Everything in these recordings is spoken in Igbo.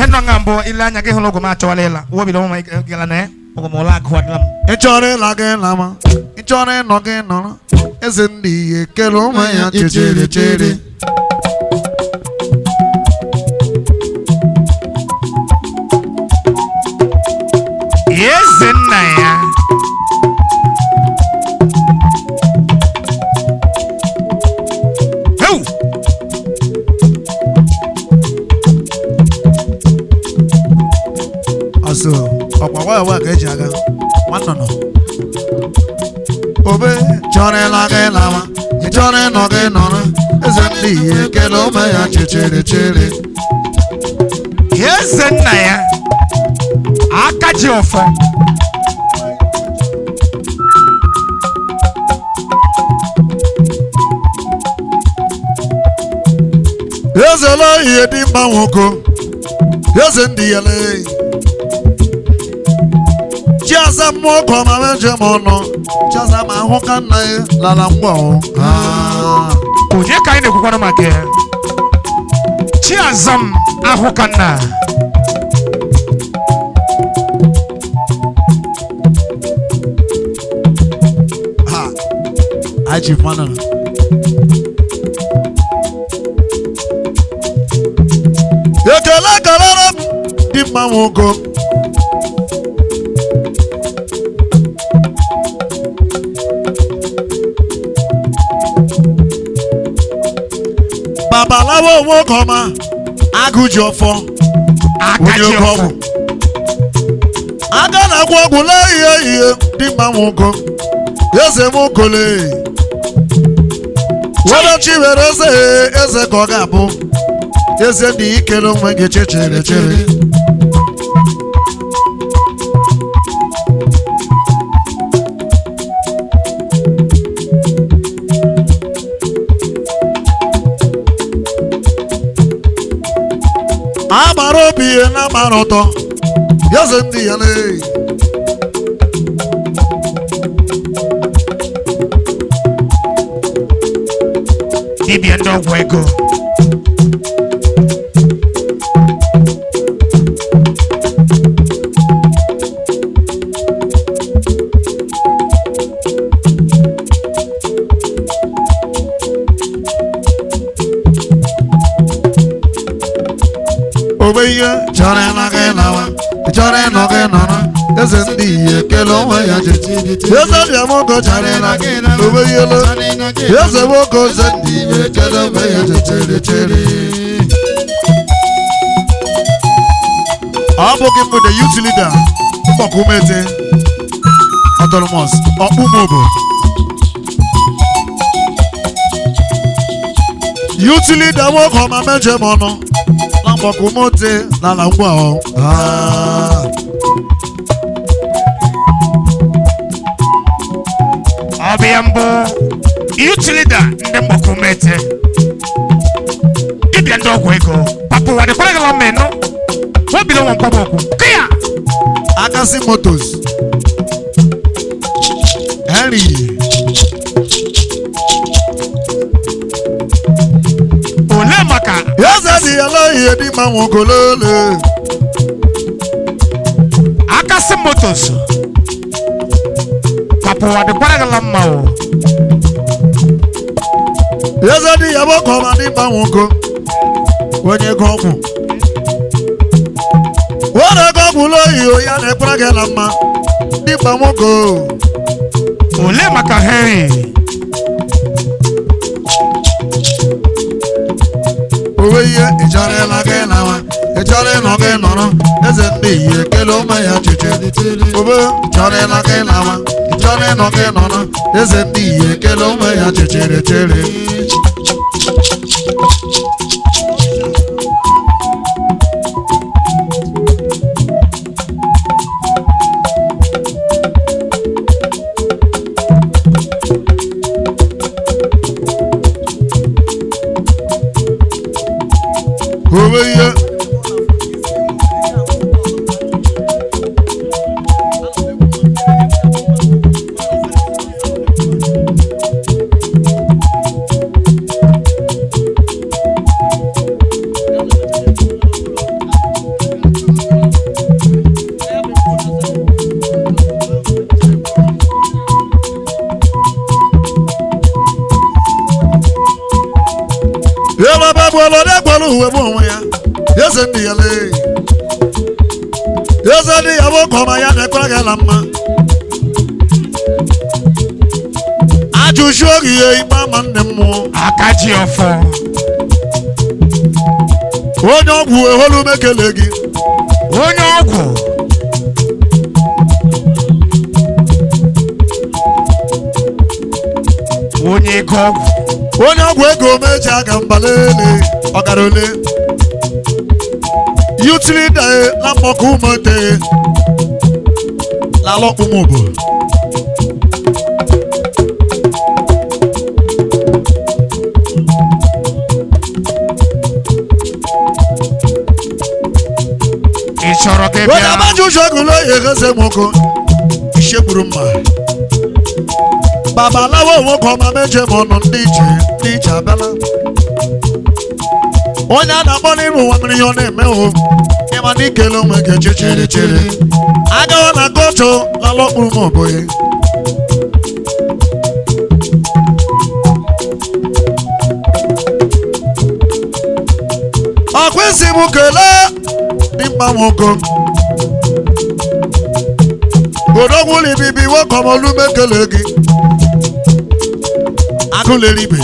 Henno ngambo ilanya ke holo ko ma cholela. Nwaobilor Nwam gala ne. Ko mo la kwadlam. Echore la ge lama. Echore no ge no. Eze ndi ekele ụmụ ya chere chere. Eze nna ya. Heu. Aso, ọkwa wa ka eji aga. Nwanno. Obe chọrọ la ge lama. Echore no ge no. Eze ndi ekele ụmụ ya chere chere. Eze nna ya. Akaji ofo. Eze lo ihe dị mma nwoke. Eze ndị ya le. Chiaza mmụọ ka ma meje m ọnụ. Chiaza ma ahụ ka nna ya lala mgba o. Onye ka anyị na-ekwukwana maka ya? Chiaza m ahụ ka nna. Aji fana. Ekele kelere m dị mma nwoke. Babalawo nwoke ọma agụ ji ọfọ. Akaji ofo. Aga na-agwọ ọgwụ lee ihe dị mma nwoke. Eze m okole. Wadachi were eze ka ọ ga-abụ. Eze dị ikele onwe gị chere chere. Amara obi ihe na amara ọtọ. Eze ndị ya lee. Dibia ndị ọgwụ ego. Obe ihe chọrọ na gị lawa. Chọrọ nọ gị nọrọ. Eze ndị ihe kele onwe ya chere. Eze dị amoko chọrọ na gị lawa. Obe ihe lo. Eze nwoke eze ndị ihe kele onwe ya chere chere. Ọ bụghị mbụ the youth leader. Mgbakwumete. Autonomous. Ọkpụmobo. Youth leader nwoke ọma meje m ọnụ. Na mgbakwumete na la ngwa ọ. Ọbịa mbụ. Youth leader ndị mgbakwumete. Dibia ndị ọgwụ ego. Papa wa dịkwara gala menụ. Nwaobilor Nwam kwaba okwu. Kaya. Akasi Motos. Henry. Ole maka. Eze dị ya la ihe dị mma nwoke lele. Akasi Motos. Papa wa dịkwara gala mma o. Eze dị ya bụ ka ọma dị mma nwoke. Onye ego ọgwụ. Wọ́n ego ọgwụ lóyè ya na-ekwere gị na mma. Dị mma nwoke. Ole maka Henry. Owe ihe ịchọrọla gị lawa. Ịchọrọ ịnọ gị nọrọ. Eze ndị ihe kele ụmụ ya chere. Obe chọrọla gị lawa. Ịchọrọ ịnọ gị nọrọ. Eze ndị ihe kele ụmụ ya chere chere. Owe ihe. bolo de bolo we mo ya. Yes ndi yale. Yes ndi abo koma ya de kwa ga lamma. Aju shogi e mama nemo. Akaji ofo. Onye ogwu e holu mekele gi. Onye ogwu. Onye ego ogwu. Onye ogwu ego meji aga mbalele ogarole. Youthly day la moku mote. La lo umubo. Ishoro ke bia. Wona maju shogulo yegese moko. Isheburu mma. Babalawo won ko ma meje mono ndije abala. Onya na boni mu wa mri yo na me o. E ma ni kelo me ke chere. Aga na gocho la lo kuru mo boy. Akwesi mu kele ni mma moko. Odogwuli bibi wo ko mo lu mekele gi. Agule ribe.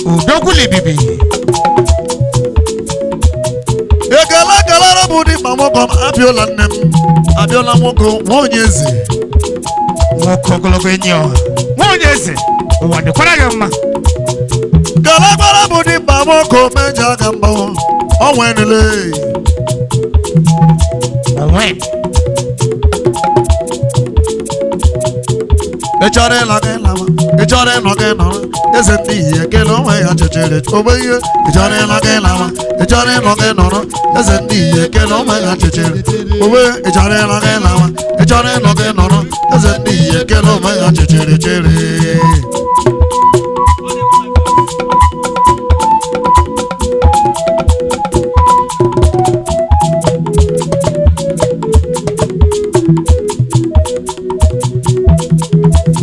Odogwuli bibi. Egala robudi mama kom abiola nnem. Abiola moko wonyeze. Moko gologo enyo. Wonyeze. Wande kwara gama. Gala robudi mama ko meja gamba. Onwenele. Onwen. Echare la ke lawa. Echare no ke no. Ese ndi ye ke lo we ya chere. Obeye. Echare la ke lawa. Echare no ke no. Ese ndi ye ke lo we ya chere. Obeye. Echare la ke lawa. Echare no ke no. Ese ndi ye ke lo we ya chere.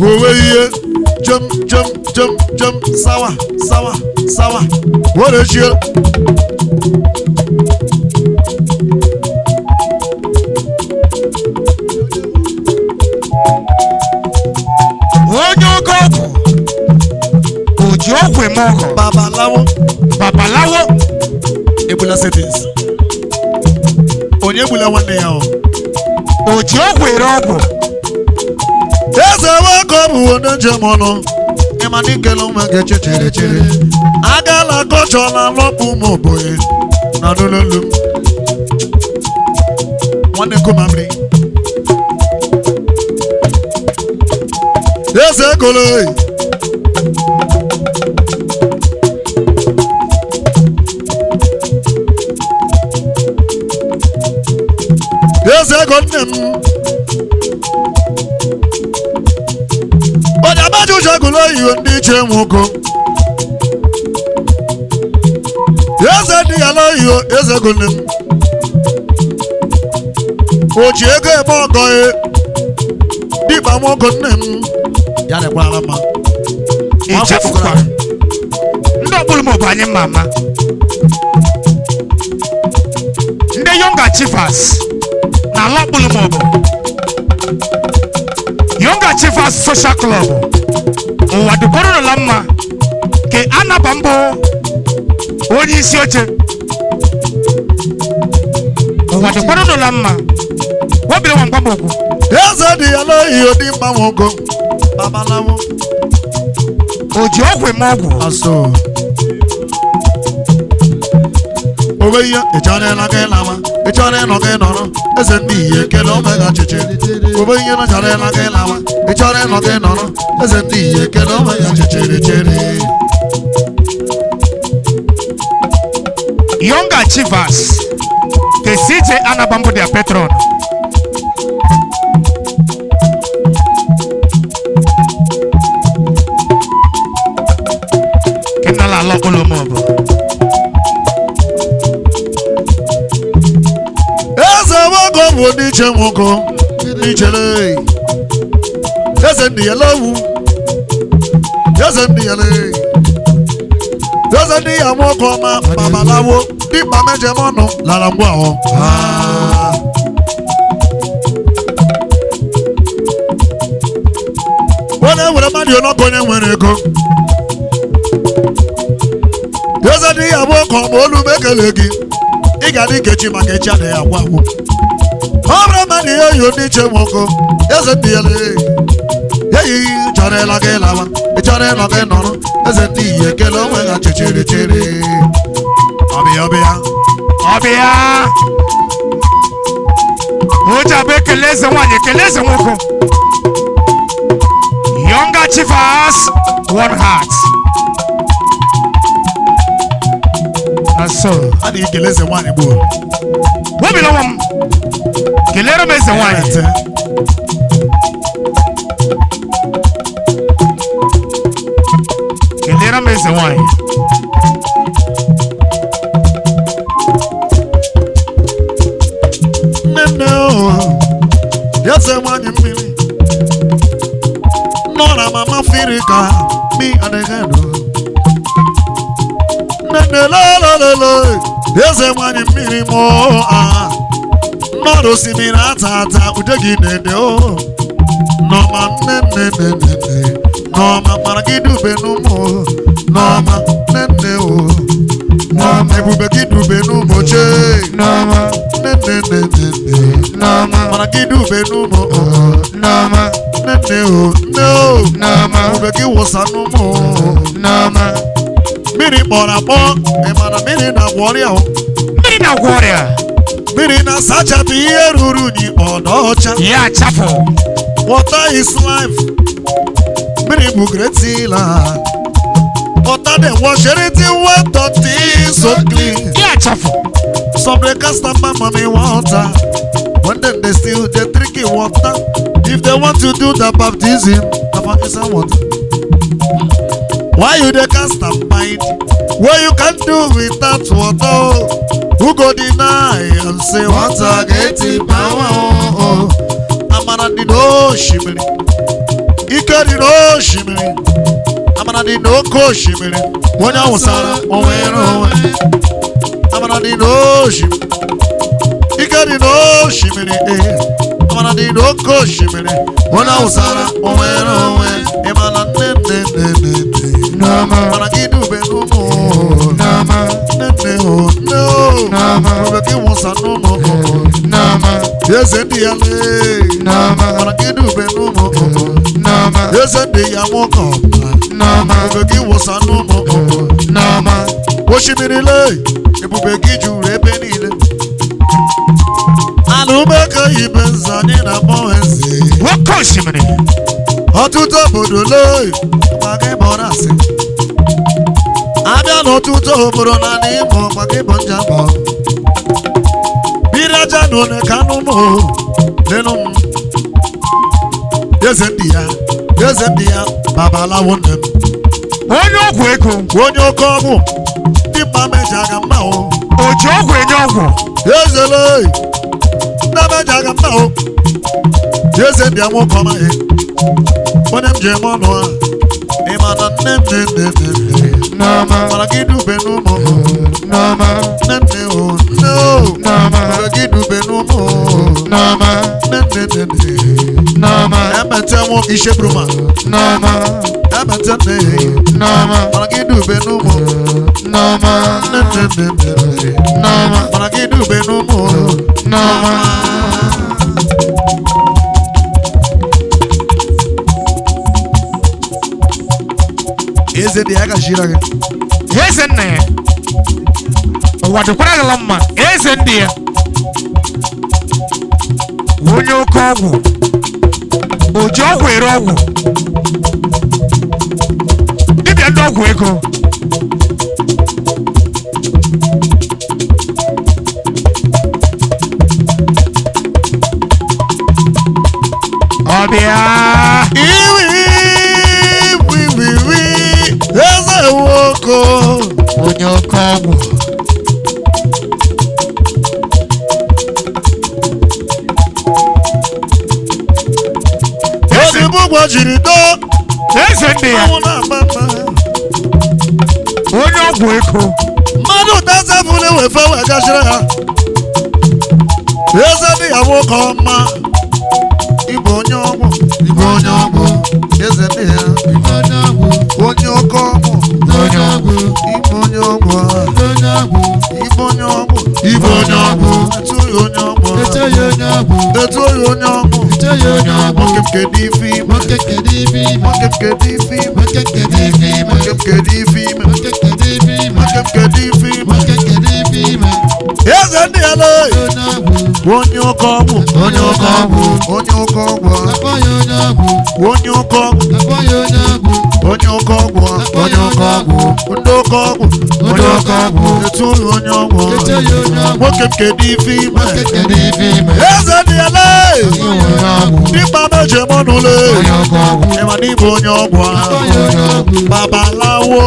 Obeye. Jump, sawa. What is you? Onye ogwu. Oji ogwe moko. Babalawo. Ebula settings. Onye bula nwanne ya o. Oji ogwe ogwu. Eze wako bu onye jemono. Imani kelo mege chere. Agala kocho na lopu mo boy. Na lululum. Wane kumamri. Eze kolo. Eze konem. Onya baju jagulo yo ndi chemoko. Eze di ala yo eze gonem. Oji ego ebe ogo e. Di ba mo gonem. Ya le kwa alama. Ichefukwa. Ndo bulu mo banye mama. Nde younger chiefers. Na lo bulu mo bo. Younger Chiefers Social Club. Wadukoro lamma ke anabambo onye isi oche. Wadukoro lamma. Wobile wampa moku. Eze di yalo iyo di mba mogo. Babalawo. Oji ogwe mogu. Aso. Obeye echane la ke lama. Echane no ke nono. Eze ndi ye ke lo mega cheche. Obeye no chane la ke lama. Echane no ke nono. Eze ndi ye ke lo mega chere. Younger Chiefers. Ke CJ anabambo their patron. Kenala lo olomobo. Wo ni chemoko ni chele. Eze ndi yalawu. Eze ndi yale. eze ndị ya nwoke ọma babalawo dịkpa mejem ọnụ lara mgbe ahụ onye were mmadụ ọnọkọ onye nwere ego eze ndị ya nwoke ọma olu mekele gị ị ga-adị kechi maka echi adịghị agwụ agwụ ọ bụrụ mmadụ ihe oyi ndị iche nwoke eze ndị ya eyi chọrọ ịla gị lawa ị chọrọ ịnọ gị nọrọ eze ndị iyi ekele onwe ha chịchịrị chịrị ọbịa o ji abụ ekele eze nwaanyị ekele eze nwoke younger chief has one heart so a dị ekele eze nwaanyị gboo Nwaobilor Nwam kelere m eze nwaanyị kelere m eze nwaanyị nne eze nwaanyị mmiri nọ na mama firi ka mi adịghị nne lelelele eze nwaanyị mmiri mụ nọdụ osimiri ata ata ude gị na-ede o nọma nne nọma mara gị dube n'ụmụ nọma nne o nọma ebube gị dube n'ụmụ chee Nneoma nne Nneoma mara gị dube n'ụmụ Nneoma nne o Nneoma ebube gị wụsa n'ụmụ Nneoma mmiri kpọrọ akpọ ị mara mmiri na-agwọ ọrịa o mmiri na-agwọ ọrịa mmiri na-asachapụ ihe ruru unyi ọcha ya achafụ water is life mmiri bụ great healer water dey wash anything wey dirty so clean ya achafụ some dey cast am by mommy water when dem dey still dey drink water if they want to do the baptism na for inside water why you dey cast am mind wey you can do without water who go deny and say water get power amara dị n'osimiri ike dị n'osimiri amara dị n'oke osimiri onye awụsara onwere onwe amara dị n'osimiri ike dị n'osimiri amara dị n'oke osimiri onye awụsara onwere onwe ịmana nne mara gị dube n'ụmụ nne o gị wụsa n'ụmụ eze ndị ya mara gị dube n'ụmụ eze ndị ya nwoke ebube gị wụsa n'ụmụ osimiri ebube gị juru ebe niile ana umeka ibe nza anyị na-akpọ eze nwoke osimiri ọtụtụ obodo ma gị bọrọ asị abịa n'ọtụtụ obodo na n'Imo ma gị bụ njabọ biri aja na one ka anụmụ lenu m eze ndị ya babalawo nne m onye ọgwụ ego onye oke ọgwụ ndị mma meji aga mma o oji ọgwụ enye ọgwụ ezele ndị meji aga mma o eze ndị ya nwoke ọma onye m ji eme ọnụ ha ịma na nne mara gị dube n'ụmụ nne o mara gị dube n'ụmụ nne emete mụ ishebruma emete nne mara gị dube n'ụmụ nne mara gị dube n'ụmụ eze dị ya gachira gị eze nna ya ụwa dịkwara gịla mma eze ndị ya onye oke ọgwụ oji ọgwụ ere ọgwụ dibịa ndị ọgwụ ego ọbịa eze nwoke onye oke ọgwụ ozugbo gbajiri do eze ndị ya ọnwụ na-agba mma onye ọgwụ ego mmadụ tasafụle wefe wegachiri ha eze dị ya nwoke ọma ịbụ onye ọgwụ ịbụ onye ọgwụ eze dị ya onye oke ọgwụ ịbụ onye ọgwụ ịbụ onye ọgwụ ịbụ onye ọgwụ etughị onye ọgwụ etughị onye ọgwụ nwoke m kedu ife ime nwoke m kedu ife ime nwoke m kedu ife ime nwoke m kedu ife ime nwoke m kedu ife ime nwoke m kedu ife ime eze ndị ala onye oke ọgwụ onye oke ọgwụ onye oke ọgwụ onye oke ọgwụ onye oke ọgwụ onye oke ọgwụ ndị oke ọgwụ onye oke ọgwụ etughị onye ọgwụ nwoke m kedu ife ime eze ndị ala dịkpa meje mọnụle ịma n'ịbụ onye ọgwụ babalawo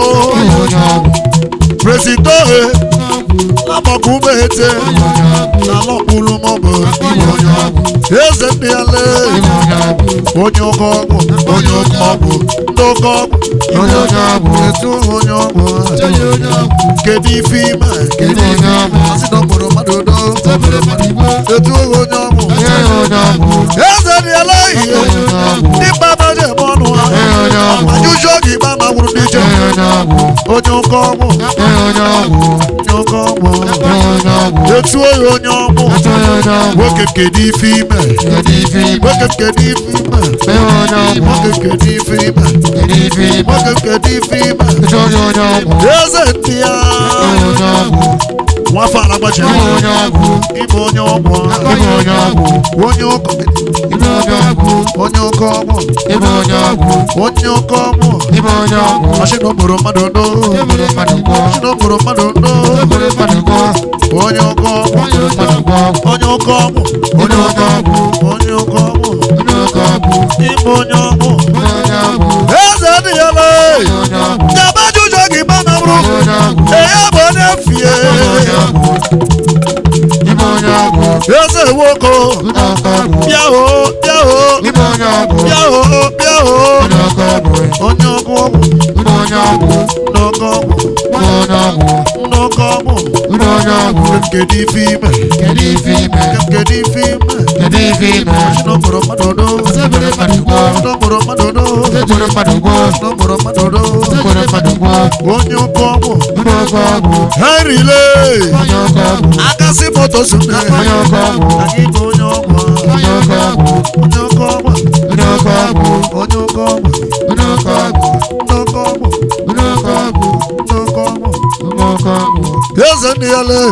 Presidohe Lamokumete Lalopulu Mobo Eze ndị ala onye oke ọgwụ onye oke ọgwụ ndị oke ọgwụ etu onye ọgwụ kedu ife ime asị na ọkpọrọ mmadụ do etu onye ọgwụ eze ndị ala ihe ndị mmadụ eme ọnụ ha ajụjụ oge ikpe ama gwụrụ n'ije onye oke ọgwụ etu onye ọgwụ nwoke kedu ife ime nwoke kedu ife ime nwoke kedu ife ime nwoke kedu ife ime eze ndị ya nwafọ alagbachi ịbụ onye ọgwụ onye ụkọ onye oke ọgwụ onye oke ọgwụ ọchị na okporo mmadụ ndo ọchị na okporo mmadụ ndo onye oke ọgwụ onye oke ọgwụ onye oke ọgwụ onye oke ọgwụ ịbụ onye ọgwụ eze dị ya lee nyaba ajụjụ gị gbanabụrụ eya bụ onye fie eze nwoke bịa hụ bịa hụ bịa hụ bịa hụ onye ọgwụ n'oke ọgwụ n'oke ọgwụ kedu ife ime kedu ife ime n'okporo mmadụ do n'okporo mmadụ do n'okporo mmadụ do onye oke ọgwụ henrile akasị moto sune anyị bụ onye ọgwụ onye oke ọgwụ onye oke ọgwụ onye oke ọgwụ onye oke ọgwụ onye oke ọgwụ onye oke ọgwụ eze ndị ya lee